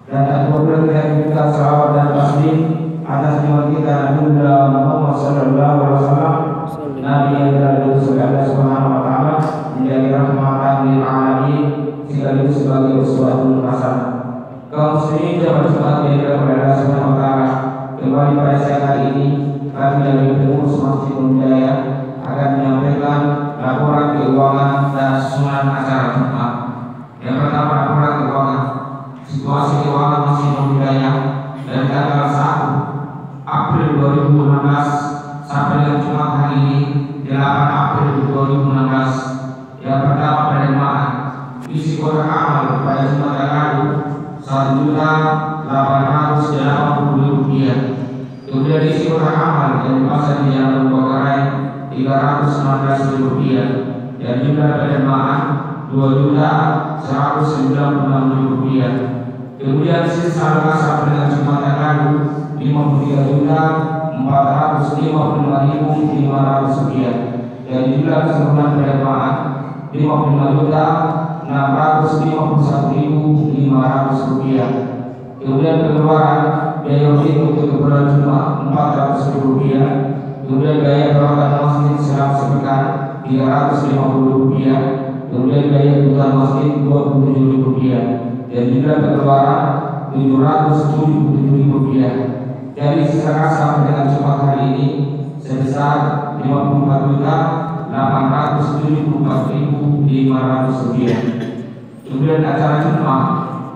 dan apabila kita salawat dan taslim atas nama kita Nabi Muhammad sallallahu alaihi wasallam, Nabi yang telah diutus oleh Allah Subhanahu wa taala menjadi rahmatan lil alamin, sekaligus sebagai uswatun hasanah. Kaum muslimin jamaah Jumat yang dirahmati oleh Allah Subhanahu wa taala, kembali pada siang hari ini kami dari pengurus Masjid Hidayah akan menyampaikan laporan keuangan dan susunan acara Jumat. Yang pertama, laporan keuangan. Situasi keuangan Masjid Hidayah dari tanggal 1 April 2016 sampai dengan Jumat hari ini 8 April 2016. Yang pertama, penerimaan isi kotak amal pada Jumat yang lalu Rp1.880.000. Kemudian isi kotak amal yang dipasang di Jalan Bogor Raya Rp315.000 dan jumlah penerimaan Rp2.196.000. Kemudian sisa kas sampai dengan Jumat yang lalu Rp53.455.500 dan jumlah keseluruhan penerimaan Rp500.651.500. Kemudian pengeluaran biaya untuk keperluan Jumat Rp400.000. Kemudian biaya perawatan masjid selama sepekan Rp350. Kemudian biaya kebutuhan masjid Rp27.000 dan jumlah pengeluaran Rp777.000. Dari sisa kas sampai dengan Jumat hari ini sebesar Rp54.874.500. Kemudian acara Jumat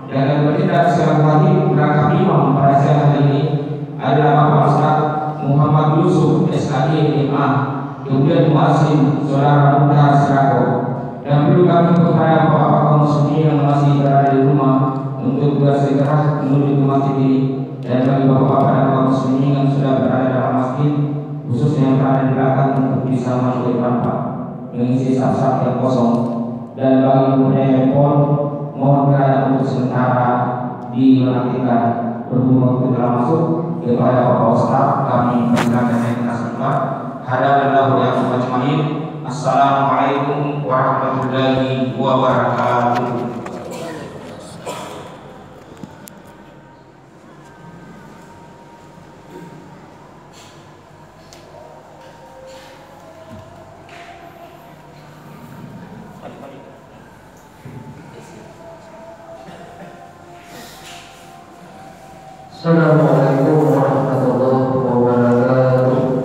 yang akan bertindak secara wajib merangkap imam pada siang hari ini adalah Bapak Ustaz Muhammad Yusuf SKI MA, kemudian muazzin Saudara Muda Sirako. Dan perlu kami kepada bapak-bapak kaum muslimin yang masih berada di rumah untuk bersegera menuju ke masjid ini, dan bagi bapak-bapak dan kaum muslimin yang sudah berada dalam masjid, khususnya yang berada di belakang, untuk bisa masuk ke tempat mengisi saf-saf yang kosong. Dan bagi yang punya handphone, mohon kiranya untuk sementara dinonaktifkan. Berhubung waktu telah masuk, kepada Bapak Ustaz kami persilakan yang kasih Jumat. Hadakallahu ya ajmain. Assalamualaikum warahmatullahi wabarakatuh. Assalamualaikum warahmatullahi wabarakatuh.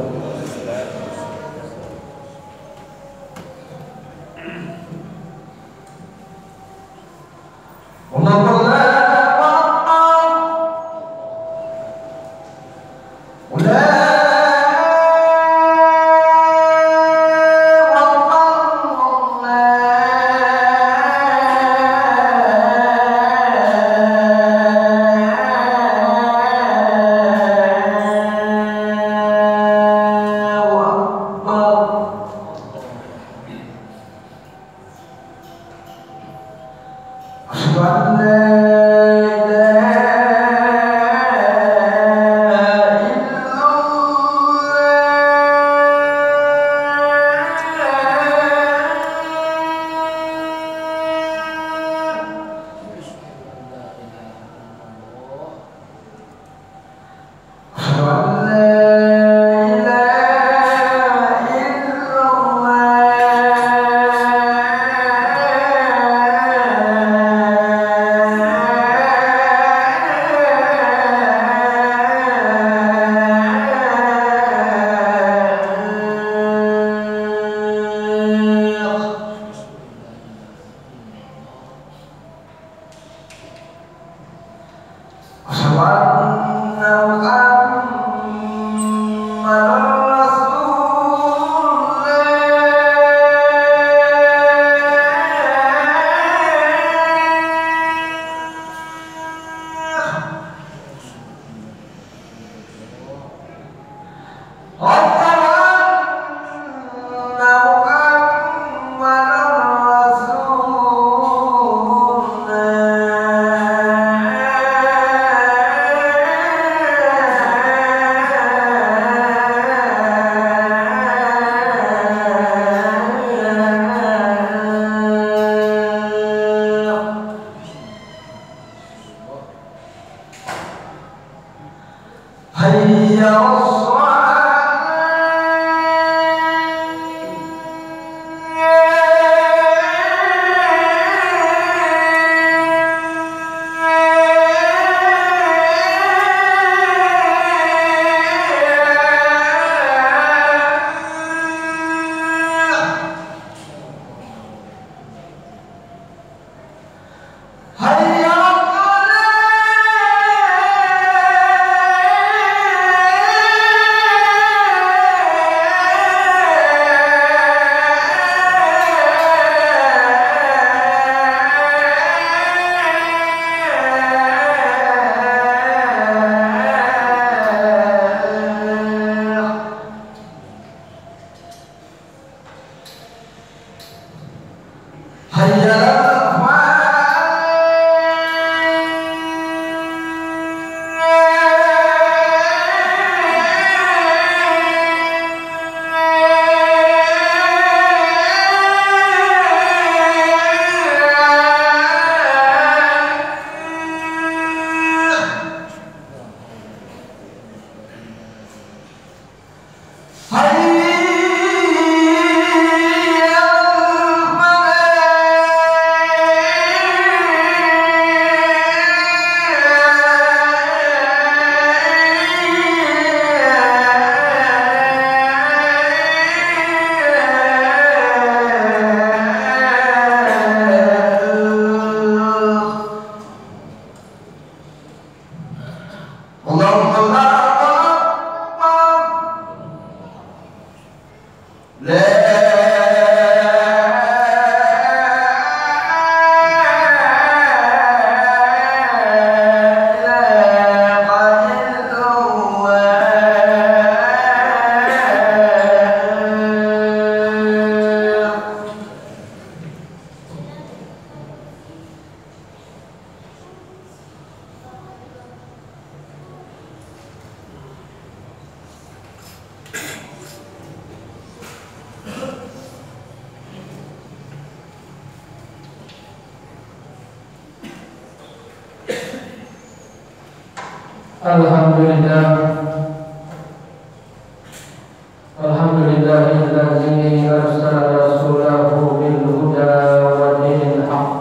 Alhamdulillahilladzi arsala rasulahu bil huda wa dinil haq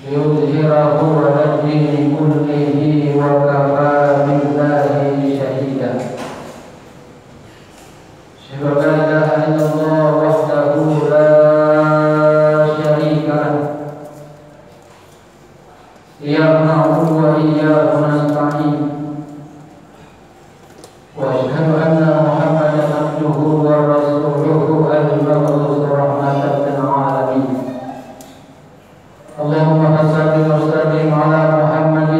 liyudhhirahu 'ala dini kullihi wa kafa billahi shahida. Asyhadu an la ilaha illallah wahdahu la syarika lahu iyyahu na'budu wa iyyahu nasta'in. وأشهد أن محمدا عبده ورسوله المبعوث رحمة للعالمين. اللهم صل وسلم على محمد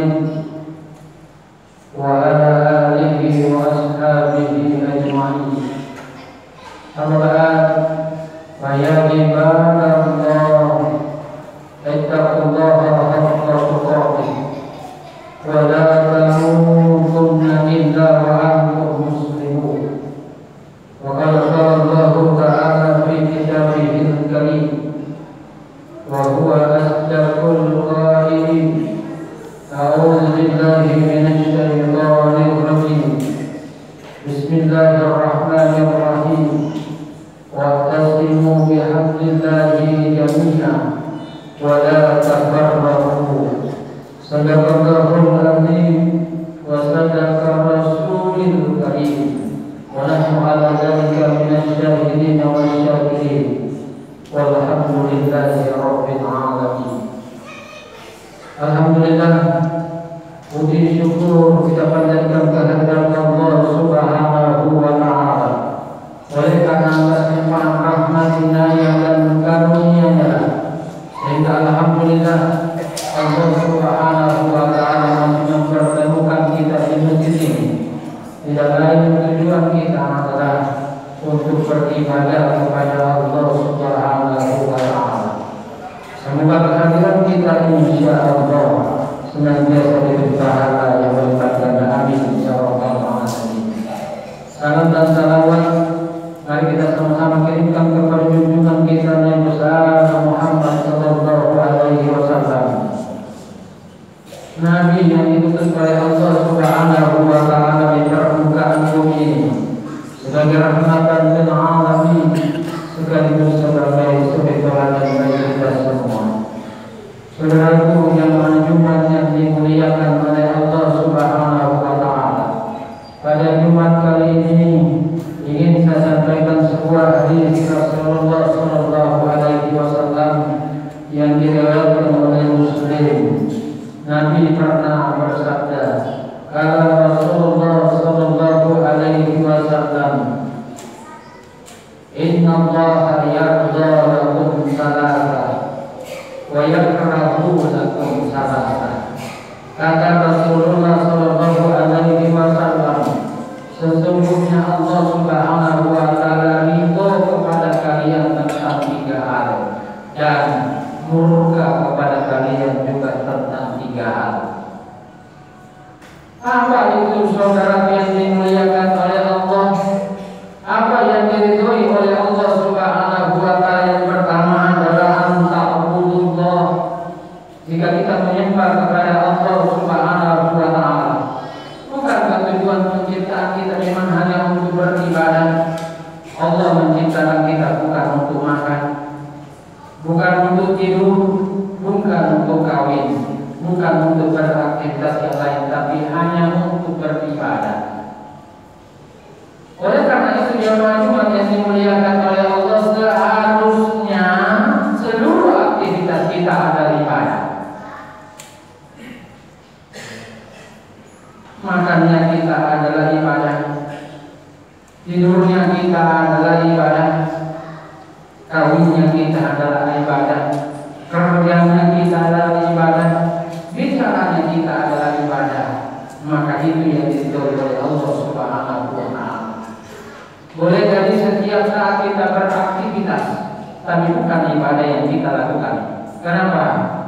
وعلى آله وأصحابه أجمعين. أما بعد فيا عباد الله اتقوا الله حق تقاته ولا تموتن إلا وأنتم مسلمون. وقد قال الله تعالى في كتابه الكريم وهو أصدق القائلين: أعوذ بالله من الشيطان الرجيم. بسم الله الرحمن الرحيم. واعتصموا بحبل الله جميعا ولا تفرقوا. Sadaqallahul azim wa sadaqa rasulil karim wa nahnu ala dzalika minasy syahidin wasy syakirin walhamdulillahi rabbil alamin. Alhamdulillah, puji syukur kita panjatkan kehadirat Allah Subhanahu wa taala. Oleh karena limpahan rahmat-Nya dan karunia-Nya, sehingga alhamdulillah Allah Subhanahu wa ta'ala masih mempertemukan kita di masjid ini. Tidak lain tujuan kita adalah untuk beribadah kepada Allah Subhanahu wa ta'ala. Semoga kehadiran kita insya Allah senantiasa diberi pahala yang berlipat ganda. Amin ya rabbal alamin. Salam dan salawat mari kita sama-sama kirimkan kepada junjungan kita Nabi besar Muhammad sallallahu alaihi wasallam, Nabi yang itu yang diriwayatkan oleh Muslim. Nabi pernah bersabda, kala Rasulullah sallallahu alaihi wasallam, inna Allah yarda lakum salasa wa yakrahu lakum salasa. Kata Rasulullah sallallahu alaihi wasallam, sesungguhnya Allah Subhanahu wa taala ridho kepada kalian tentang 3 hal dan murka kepada kalian juga tentang 3 hal. Apa itu saudara yang dimuliakan oleh Allah? Apa yang diridhoi oleh Allah Subhanahu wa taala? Yang pertama adalah anta'budullah. Jika kita menyembah kepada Allah Subhanahu wa taala, bukankah tujuan penciptaan kita memang hanya untuk beribadah? Allah menciptakan kita bukan untuk makan, bukan untuk tidur, bukan untuk kawin, bukan untuk beraktivitas yang lain, tapi hanya untuk beribadah. Oleh karena itu jemaah Jumat yang dimuliakan oleh Allah, seharusnya seluruh aktivitas kita adalah ibadah. Makannya kita adalah ibadah, tidurnya kita adalah ibadah, kawinnya kita adalah ibadah, kerjanya kita adalah ibadah, bicaranya kita adalah ibadah. Maka itu yang diridhoi oleh Allah Subhanahu wa taala. Boleh jadi setiap saat kita beraktivitas, tapi bukan ibadah yang kita lakukan. Kenapa?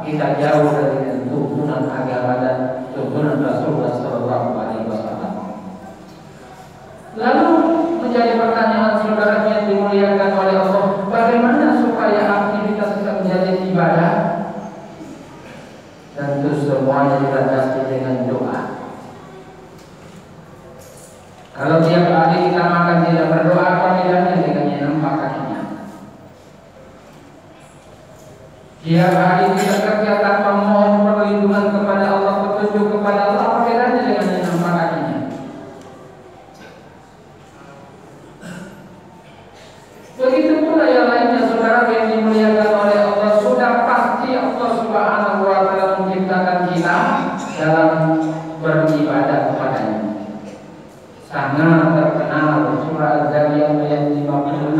Kita jauh dari tuntunan agama dan tuntunan Rasulullah sallallahu alaihi wasallam. Lalu menjadi pertanyaan saudara yang dimuliakan oleh Allah, bagaimana supaya aktivitas kita menjadi ibadah? Tentu semuanya dilandasi dengan doa. Kalau tiap hari kita makan tidak berdoa, apa bedanya dengan yang nampak kakinya? Tiap hari kita kerja tanpa mohon perlindungan kepada Allah, petunjuk kepada Allah, apa bedanya dengan yang nampak kakinya? Begitu pula yang lainnya saudara yang dimuliakan oleh Allah, sudah pasti Allah Subhanahu wa taala menciptakan kita dalam beribadah kepadanya. Sangat terkenal surah Az-Zariyat ayat 56.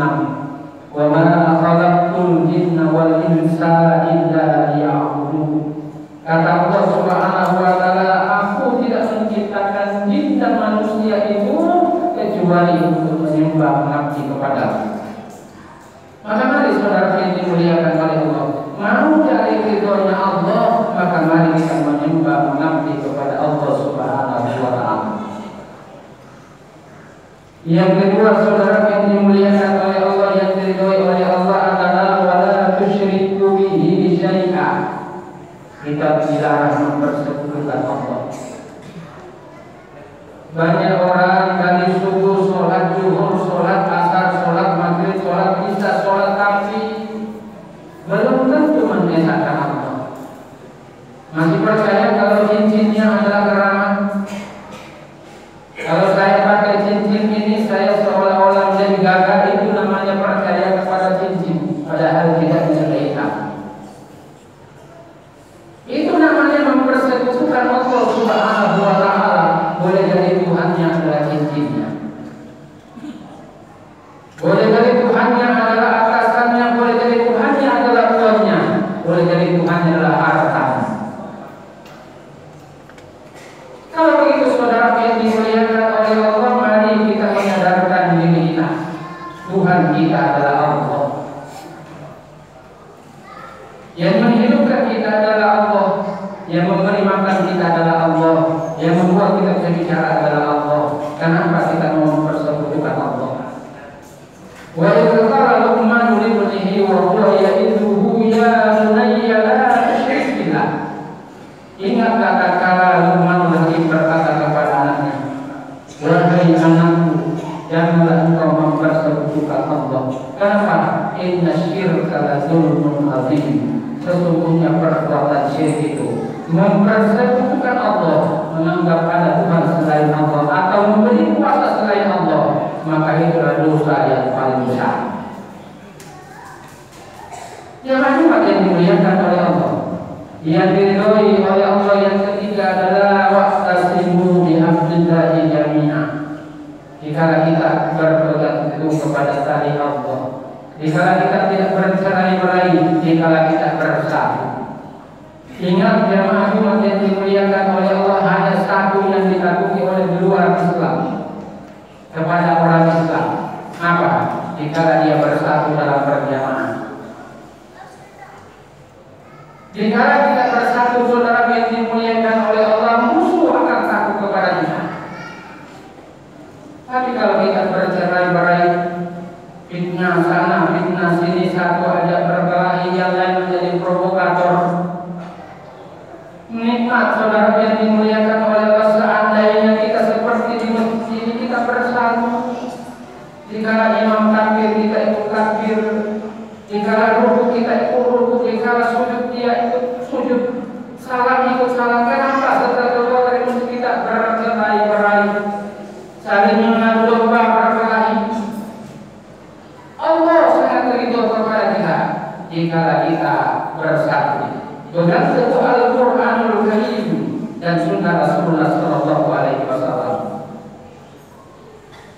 Wa ma khalaqtul jinna wal insa illa liya'budun. Kata Allah Subhanahu wa taala, aku tidak menciptakan jin dan manusia itu kecuali untuk menyembah mengabdi kepadamu. Maka mari saudara yang dimuliakan oleh Allah, mau cari ridhonya Allah, maka mari kita menyembah mengabdi kepada Allah Subhanahu wa taala. Yang kedua saudara yang dimuliakan oleh Allah, yang diridhoi oleh Allah adalah wala tusyriku bihi syai'a. Kita dilarang mempersekutukan Allah. Banyak orang dari subuh sholat zuhur, sholat asar, sholat maghrib, sholat isya, sholat tapi belum tentu mengesahkan Allah. Masih percaya kalau cincinnya adalah keramat. Kalau saya pakai cincin ini, saya seolah-olah menjadi gagah, itu namanya percaya kepada cincin, padahal tidak diseraikan. Itu namanya mempersekutukan Allah Subhanahu wa taala. Boleh jadi Tuhannya adalah cincinnya, boleh jadi Tuhannya adalah atasannya, boleh jadi Tuhannya adalah uangnya, boleh jadi Tuhannya adalah hartanya. Kalau begitu saudara yang dimuliakan oleh Allah, mari kita menyadarkan diri kita, Tuhan kita adalah Allah. Yang menghidupkan kita adalah Allah, yang memberi makan kita adalah Allah, yang membuat kita bisa bicara adalah Allah. Kenapa kita mau mempersekutukan Allah? Wa idh qala Luqman li ibnihi wa huwa ya'idhuhu ya bunayya la tusyrik billah. Ingat kata-kata Luqman lagi berkata kepada anaknya, wahai anakku, janganlah engkau mempersekutukan Allah. Kenapa? Inna syirka la dzulmun adzim. Sesungguhnya perbuatan syirik itu mempersekutukan Allah, menganggap ada Tuhan selain Allah atau memberi kuasa selain Allah, maka itu adalah dosa yang paling besar. Jangan lupa yang dimuliakan Yang diridhoi oleh Allah yang ketiga adalah wa'tasimu bihablillahi jami'ah. Jika kita berpegang teguh kepada tali Allah, jika kita tidak bercerai-berai, jika kita bersatu. Ingat jamaah umat yang dimuliakan oleh Allah, hanya satu yang ditakuti oleh di luar Islam kepada orang Islam. Apa? Jika dia bersatu dalam berjamaah. Jika kita bersatu, saudara yang dimuliakan oleh Allah, musuh akan takut kepada kita. Tapi kalau kita bercerai-berai, fitnah sana, fitnah sini, satu ajak berkelahi, yang lain menjadi provokator. Nikmat saudara yang dimuliakan oleh Allah, seandainya kita seperti di masjid ini, kita bersatu. Jika imam takbir, kita ikut takbir. Jika rukuk, kita ikut rukuk. Jika sujud, dia ikut sujud. Salam, ikut salam. Kenapa setelah keluar dari masjid kita bercerai-berai, saling mengadu domba, berkelahi? Allah sangat ridho kepada kita jika kita bersatu. Bergantung Al-Quranul Karim dan sunnah Rasulullah Sallallahu Alaihi Wasallam.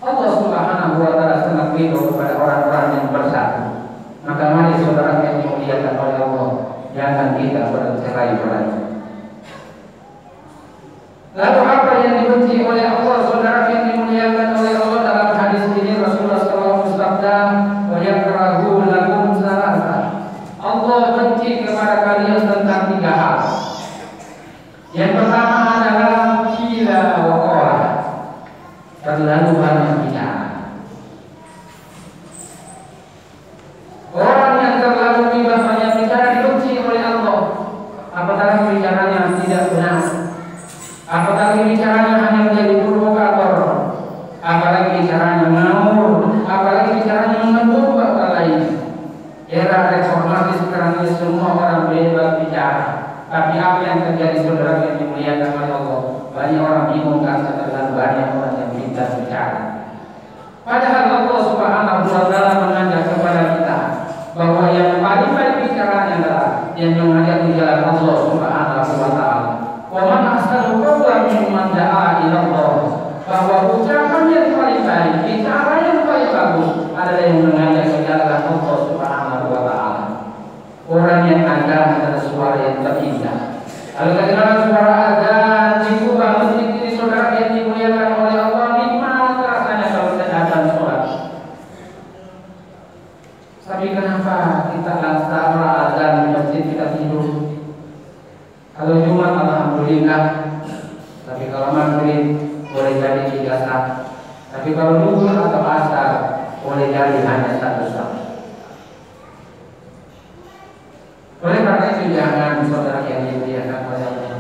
Allah Subhanahu Wa Taala sangat ridho kepada orang-orang yang bersatu. Maka mari saudara yang dimuliakan oleh Allah, jangan kita bercerai-berai. Lalu apa yang dibenci oleh Allah, saudara yang dimuliakan oleh Allah? Dalam hadis ini Rasulullah SAW bersabda, "Wa yakrahu lakum salasa." Allah benci kepada kalian tentang 3 hal. Yang pertama adalah qila wa qala, terlalu banyak bicara. Orang yang terlalu banyak bicara dibenci oleh Allah. Apatah bicaranya tidak benar, apatah bicaranya hanya menjadi provokator, apalagi bicaranya ngawur, apalagi bicaranya mengembung orang lain. Era reformasi sekarang ini semua orang bebas bicara. Tapi apa yang terjadi saudara yang dimuliakan oleh Allah? Banyak orang bingung karena terlalu banyak orang yang pintar bicara. Padahal Allah Subhanahu Wa Taala mengajak kepada kita bahwa yang paling baik bicaranya adalah yang mengajak di jalan Allah Subhanahu Wa Taala. Wa man ahsanu qawlan mimman da'a ila Allah. Bahwa ucapan yang paling baik, bicara yang paling bagus adalah yang mengajak ke jalan Allah Subhanahu Wa Taala. Orang yang ada adalah suara yang terindah. Kalau kedengaran suara azan di kubah masjid ini, saudara yang dimuliakan oleh Allah, nikmat rasanya kalau kita azan sholat. Tapi kenapa kita laksana azan di masjid kita tidur? Kalau Jumat alhamdulillah, tapi kalau maghrib boleh jadi 3 saf. Tapi kalau zuhur atau asar boleh jadi hanya 1 saf. Oleh karena itu jangan saudara yang dimuliakan oleh Allah,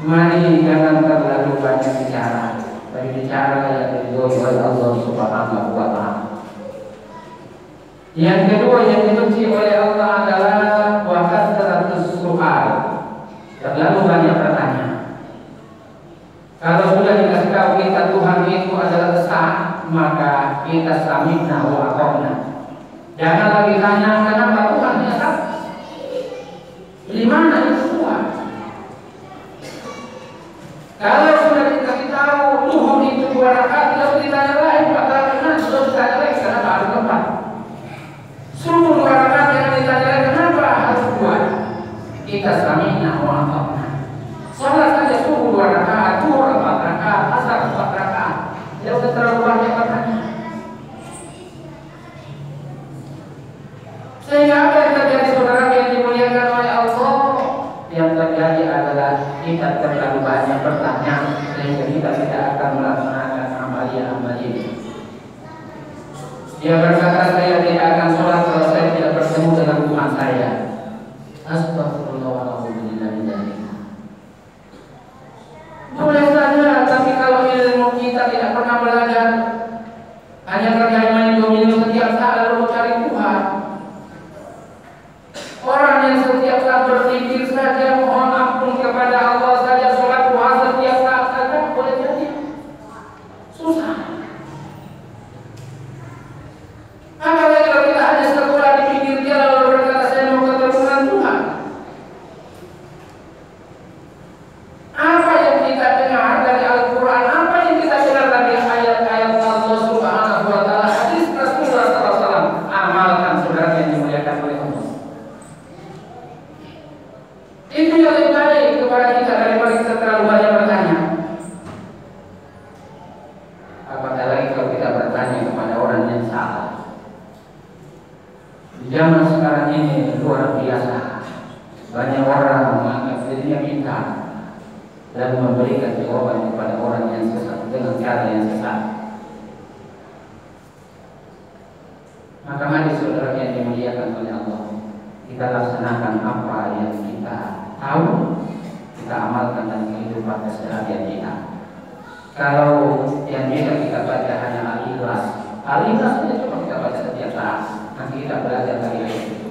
mari jangan terlalu banyak bicara, tapi bicara yang diridhoi oleh Allah Subhanahu Wa Taala. Yang kedua yang dibenci oleh Allah adalah wa kasratus su'al, terlalu banyak bertanya. Kalau sudah dikasih tahu kita Tuhan itu adalah esa, maka kita sami'na wa ata'na. Jangan lagi tanya kenapa Tuhan esa. Di mana itu Tuhan? Kalau sudah dikasih tahu Tuhan itu 2 rakaat, tidak ditanya lagi 4 rakaat, sudah ditanya lagi kenapa harus 4? Suruh 2 rakaat yang ditanya lagi kenapa harus 2? Kita sami'na wa ata'na. Sholat saja subuh 2 rakaat, zuhur 4 rakaat, asar 4 rakaat. Tidak usah terlalu banyak bertanya. Sehingga apa yang terjadi saudara yang dimuliakan oleh Allah? Yang terjadi adalah kita terlalu banyak bertanya sehingga kita tidak akan melaksanakan amalia-amalia. Dia berkata, saya tidak akan sholat kalau saya tidak bertemu dengan Tuhan saya. Astagfirullahaladzim. Boleh saja, tapi kalau ilmu kita tidak pernah belajar, hanya kerja main domino setiap saat lalu mencari Tuhan. Orang yang setiap saat berpikir saja mohon ampun kepada Allah saja, sholat puasa setiap saat saja, boleh jadi susah. Apalagi kalau kita hanya sekolah di pinggir jalan lalu berkata saya mau ketemu dengan Tuhan. Itu yang lebih baik kepada kita daripada kita terlalu banyak bertanya. Apatah lagi kalau kita bertanya kepada orang yang salah. Di zaman sekarang ini luar biasa, banyak orang menganggap dirinya pintar dan memberikan jawaban kepada orang yang sesat dengan cara yang sesat. Maka mari saudara yang dimuliakan oleh Allah, kita laksanakan apa yang kita tahu, kita amalkan dalam kehidupan keseharian kita. Kalau yang bisa kita baca hanya Al-Ikhlas, Al-Ikhlas saja cuma kita baca setiap saat. Nanti kita belajar dari ayat itu.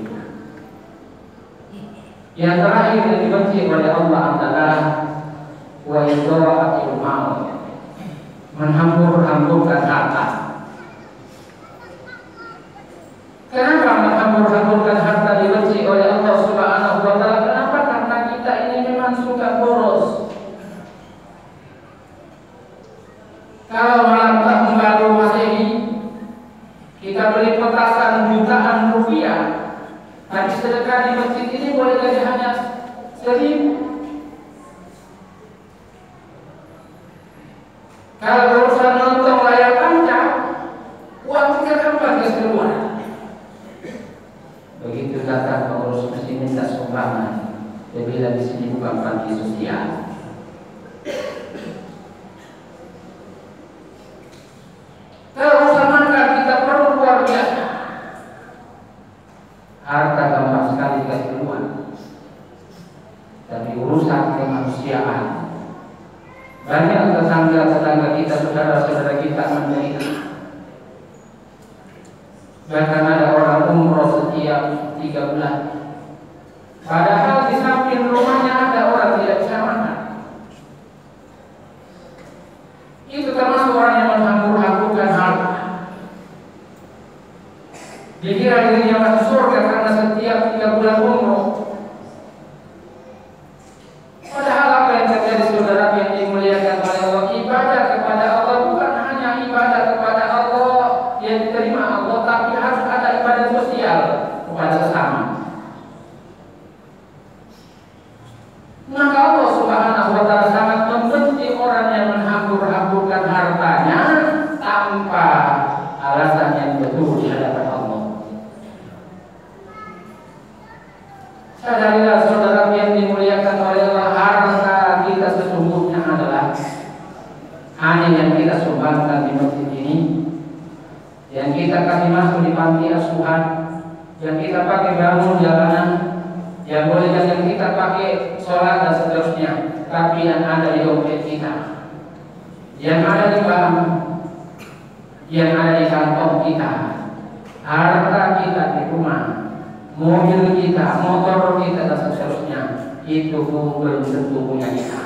Yang terakhir yang dibenci oleh Allah adalah wa idha'atul mal, menghambur-hamburkan harta. Kenapa menghambur-hamburkan harta dibenci oleh Allah Subhanahu wa taala? Kenapa? Karena kita ini memang suka boros. Kalau malam tahun baru Masehi kita beli petasan jutaan rupiah, tapi sedekah di masjid ini boleh jadi hanya 1.000. Kalau urusan nonton layar tancap, uang kita kan pakai keluar. Begitu datang pengurus masjid minta sumbangan, dia bilang di sini bukan panti sosial. Kalau urusan makan kita perlu luar biasa. Harta gampang sekali dikasih keluar, tapi urusan kemanusiaan, banyak tetangga-tetangga kita, saudara-saudara kita menderita. Bahkan ada orang umroh setiap 3 bulan, padahal di samping rumahnya ada orang tidak bisa makan. Itu termasuk orang yang menghambur-hamburkan harta. Dikira dirinya masuk surga karena setiap 3 bulan umroh. Padahal apa yang terjadi saudara yang dimuliakan oleh Allah, ibadah kepada Allah bukan hanya ibadah kepada Allah yang diterima Allah, tapi harus ada ibadah sosial kepada sesama. Maka Allah Subhanahu wa taala sangat membenci orang yang menghambur-hamburkan hartanya tanpa alasan yang betul di hadapan Allah. Sadarilah saudara yang dimuliakan oleh Allah, harta kita sesungguhnya adalah hanya yang kita sumbangkan di masjid ini, yang kita kasih masuk di panti asuhan, yang kita pakai bangun jalanan, yang boleh yang kita pakai sholat dan seterusnya, tapi yang ada di dompet kita, yang ada di bank, yang ada di kantong kita, harta kita di rumah, mobil kita, motor kita dan seterusnya, itu belum tentu punya kita.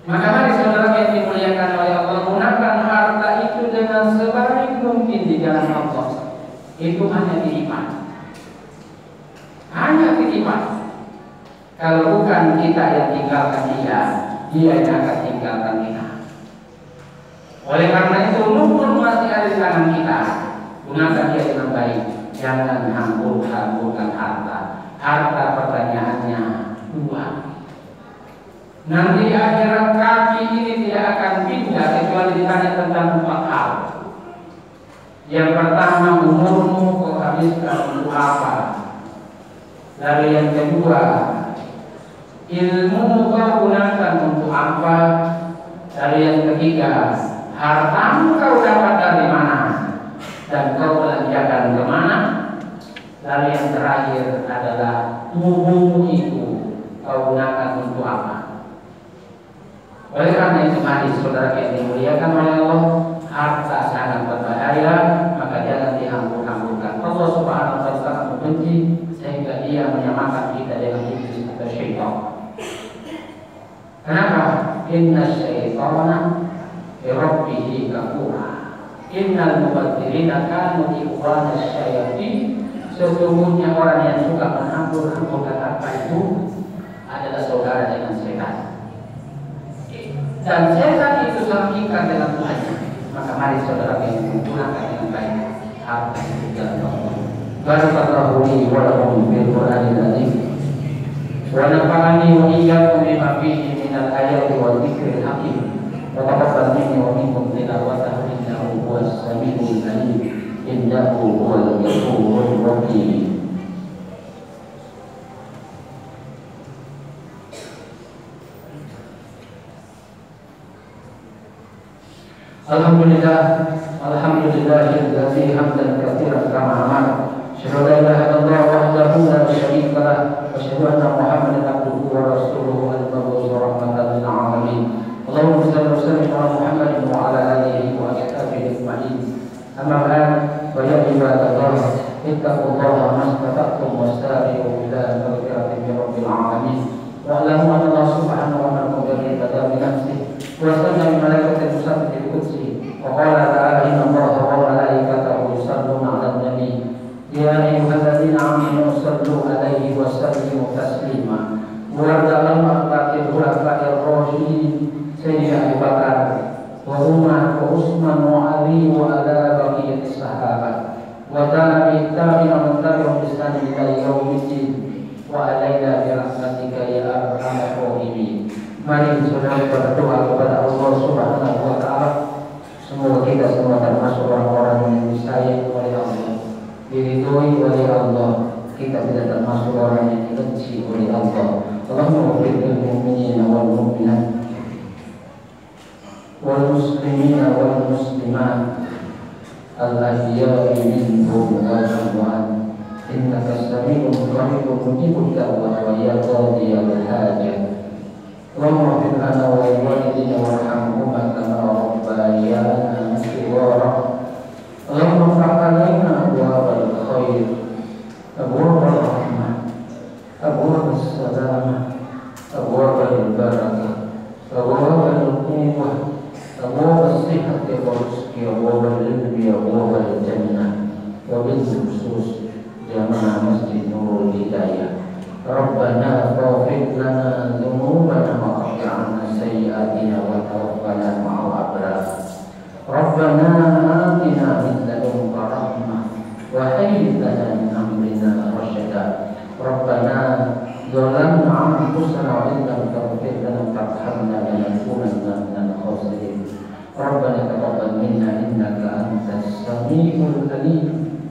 Maka mari saudara yang dimuliakan oleh Allah, gunakan harta itu dengan sebaik mungkin di jalan Allah. Itu hanya titipan, hanya titipan. Kalau bukan kita yang tinggalkan dia, dia yang akan tinggalkan kita. Oleh karena itu, mumpung masih ada di tangan kita, gunakan dia dengan baik. Jangan hambur-hamburkan harta. Harta pertanyaannya 2. Nanti akhirat kaki ini tidak akan pindah kecuali ditanya tentang 4 hal. Yang pertama, umurmu kau habiskan untuk apa? Lalu yang kedua, ilmu kau gunakan untuk apa? Lalu yang ketiga, hartamu kau dapat dari mana dan kau belanjakan kemana? Lalu yang terakhir adalah tubuhmu itu kau gunakan untuk apa? Oleh karena itu, mari saudara yang dimuliakan oleh Allah, harta sangat berbahaya, maka jangan dihambur-hamburkan. Allah Subhanahu wa taala sangat membenci sehingga dia menyamakan kita dengan iblis atau syaitan. Kenapa? Inna syaitana li rabbih kafura. Innal mubadzirina kanu ikhwana syayatin. Sesungguhnya orang yang suka menghambur-hamburkan harta itu adalah saudara dengan setan. Dan setan itu sambungkan dengan Tuhannya. Maka mari saudara yang menggunakan dengan baik harta yang di jalan Allah. Barakallahu li wa lakum bil Qur'anil azim ونفعني وإياكم بما فيه من الآيات والذكر الحكيم وتقبل مني ومنكم تلاوته إنه هو السميع العليم إنه هو الغفور الرحيم. Alhamdulillahilladzi hamdan katsiran kama amara. Asyhadu an la ilaha illallah wahdahu la syarika lah wa asyhadu anna Muhammadan abduhu wa rasuluhu al-mab'uts rahmatan lil alamin. Allahumma shalli wa sallim ala Muhammadin wa ala alihi wa ashabihi ajma'in. Amma ba'd, fa ya ibadallah, ittaqullaha mastata'tum wasta'iinu ila maghfiratin min rabbil alamin. Wa'lamu anna Allah subhanahu wa ta'ala ibadah bi nafsihi wa sanna min malaikatil musabbihin bil qudsi. وقال تعالى إن الله وملائكته يصلون على النبي يا أيها الذين آمنوا صلوا عليه وسلموا تسليما. Wa dalam akhlaqil khulafa'ir rasyidin Sayyidina Abu Bakar wa Umar wa Utsman wa Ali wa ala baqiyatis sahabat wa tabi'in man tabi'ahum bi ihsan ila yaumiddin wa alaina bi rahmatika ya arhamar rahimin. Mari saudara berdoa kepada Allah Subhanahu wa taala. Semoga kita semua termasuk orang-orang yang disayang oleh Allah, diridhoi oleh Allah. Kita tidak termasuk orang yang dibenci oleh Allah. Allahumma ighfir lil mu'minina wal mu'minat wal muslimina wal muslimat al-ahya'i minhum wal amwat innaka sami'un qaribun mujibud da'wat wa ya qadiyal hajat. Allahumma ighfir lana wa li walidina warhamhuma kama rabbayana shighara. Allahumma iftah alaina abwaabal khair, abwaabal rahmah, abwaabas salamah, abwaabal barakah, abwaabal quwwah, abwaabas sihhati wal rizqi, abwaabal ilmi, abwaabal jannah, wa bil khusus jamaah Masjid Nurul Hidayah. Rabbana faghfir lana dzunubana wa qina 'anna sayyi'atina wa tawaffana ma'al abrar. Rabbana atina min ladunka rahmah wa hayyi lana min amrina rasyada. Rabbana zalamna anfusana wa in lam taghfir lana wa tarhamna lanakunanna minal khasirin. Rabbana taqabbal minna innaka antas samiul alim.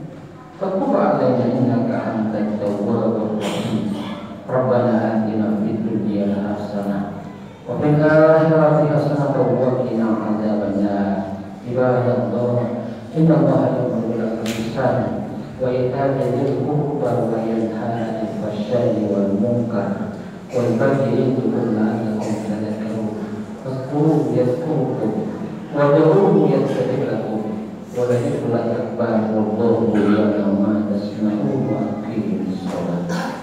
Fatub 'alaina innaka antat tawwabur rahim. Rabbana atina fid dunya hasanah wa fil akhirati hasanah wa qina adzabannar. Ibadallah, innallaha ya'muru bil 'adli wa ita'i dzil qurba wa yanha 'anil fahsya'i wal munkar wal baghi ya'idhukum la'allakum tadhakkarun. Fadhkuruhu yadhkurkum wa ud'uuhu yastajib lakum wa la dhikrullahi akbar wallahu ya'lamu ma tasna'un wa aqimus shalah.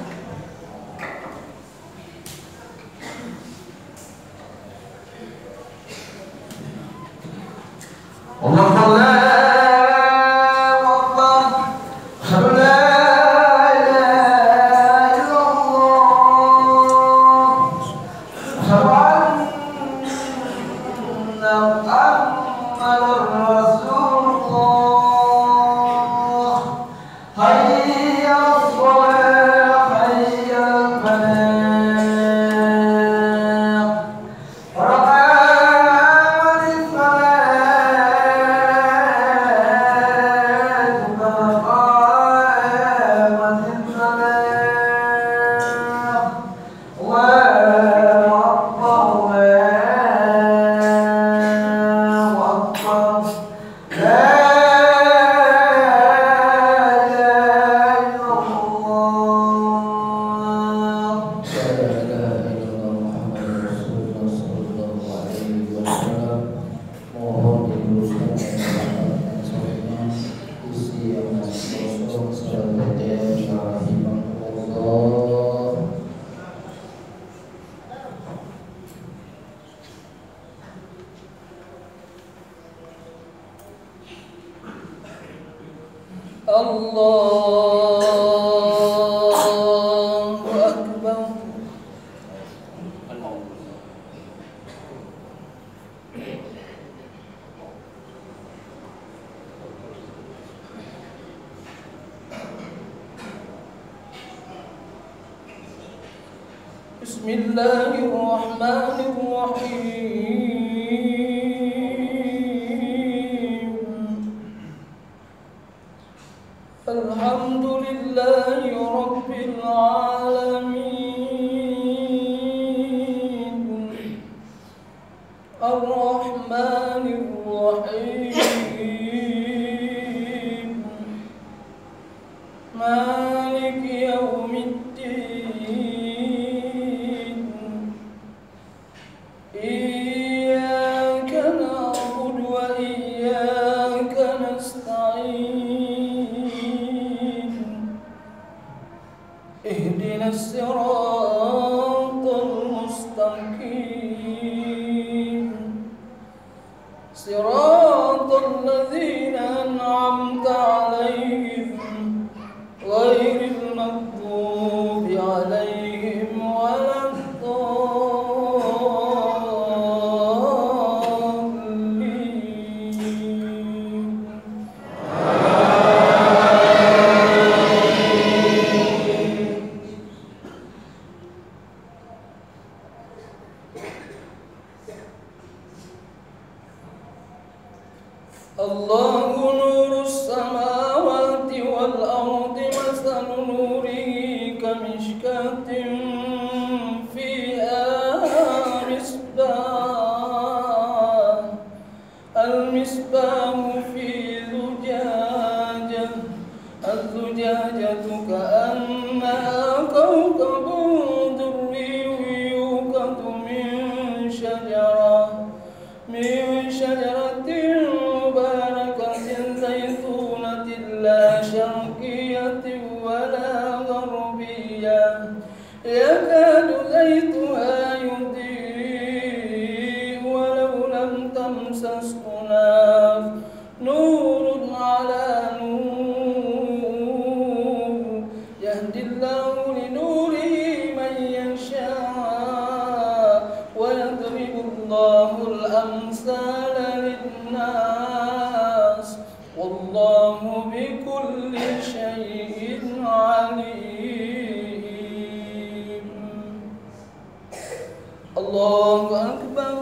Bismillahirrahmanirrahim. Alhamdulillahi Rabbil Alamin. Ar-Rahmanir-Rahim. Maliki yaumiddin. Iyyaka na'budu wa iyyaka nasta'in. Ihdinas siratal mustaqim. Siratal ladzina an'amta 'alaihim ghairil maghdubi 'alaihim Allahu nurus samawati wal ardi masalu nurihi kamishkatin fiha misbah al-misbahu fi zujajah az-zujajatu ka'annaha kawkabun durriyyun yuqadu min shajaratin زيتونة لا شرقية ولا غربية يكاد زيتها يضيء ولو لم تمسسه نار نور على نور يهدي الله لنوره من يشاء ويضرب الله الأمثال للناس والله بكل شيء عليم. الله أكبر.